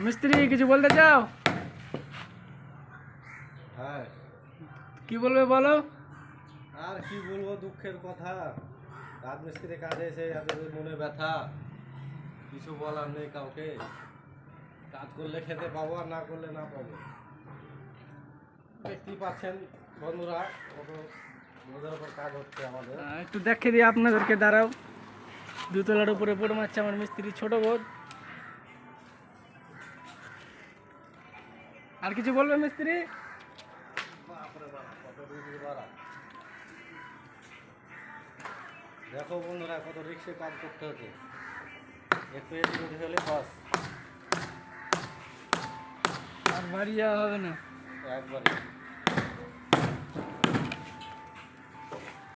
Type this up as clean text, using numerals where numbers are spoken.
মিস্ত্রি কিছু বলতে চাও? হ্যাঁ, কি বলবে বলো। আর কি বলবো, দুঃখের কথা। রাজমিস্ত্রি কাজে এসে এদের মনে ব্যথা, কিছু বলার নেই কাউকে। কাজ করলে খেতে পাবো, আর না করলে না পাবো। দেখতেই পাচ্ছেন বন্ধুরা, কত রোদের ওপর কাজ হচ্ছে আমাদের। একটু দেখে দিই আপনাদেরকে, দাঁড়াও। দুতলার উপরে পড়ে মারছে আমার মিস্ত্রি ছোট বোধ। আর কিছু বলবে মিস্ত্রি? বাপরে বাপ, কত রোদের বাড়া। দেখো বন্ধুরা, কত রিক্সে কাজ করতে হচ্ছে। একটু এদিক ওদিক হলে বাস আর বাড়ি যাওয়া হবে না একবারে।